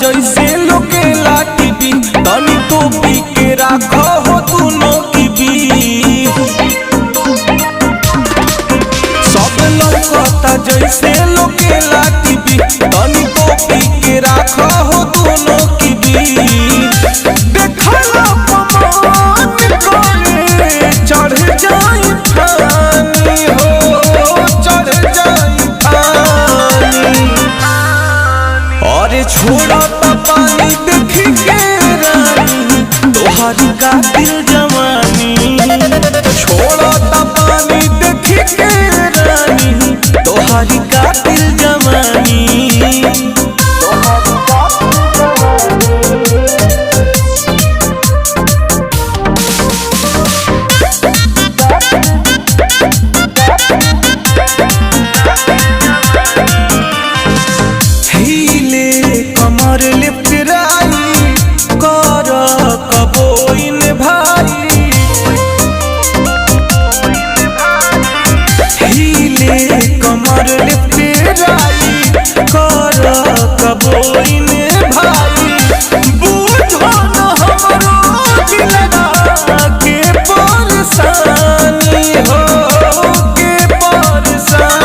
जैसे लोकेला टीवी तनी तो पी के राखो हो दोनों की भी सब लौकता जैसे लोकेला टीवी तनी तो पी के राखो हो दोनों की भी देखला पमान करे चढ़ जाई पानी हो चढ़ जाई पानी और छोड़ा पानी देख के रानी तोहारी का दिल जवानी छोड़ा पानी देख के रानी तोहारी का दिल जवानी हिले कमर लिफ्ट राई कर कबोइन भाई हिले कमर लिफ्ट राई कर कबोइन भाई बुझो न हमरो दिलवा के परेशानी हो के परेशानी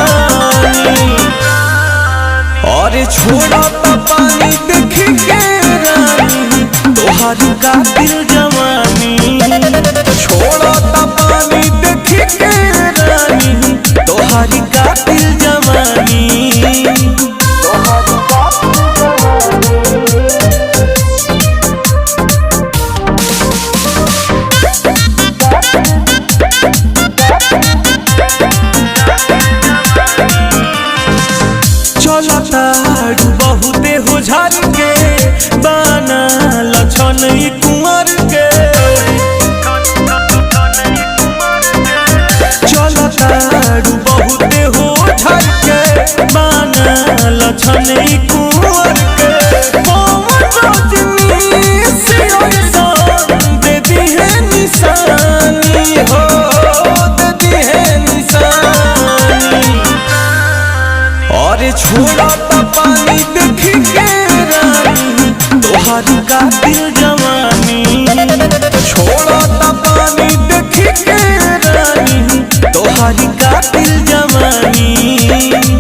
और छोड़ा पानी देख के रानी तोहारी का दिल जवानी छोड़ा पानी देख के रानी तोहारी का दिल जवानी चलता बहुते हो झर के बाना लछन कुंवर के चलता बहुते हो झर के बाना लछन कुंवर के दे दी है निशानी हो दे दी है निशानी और छोड़ा पानी देख के रानी तोहारी का दिल जवानी छोड़ा पानी देख के रानी तोहारी का दिल जवानी।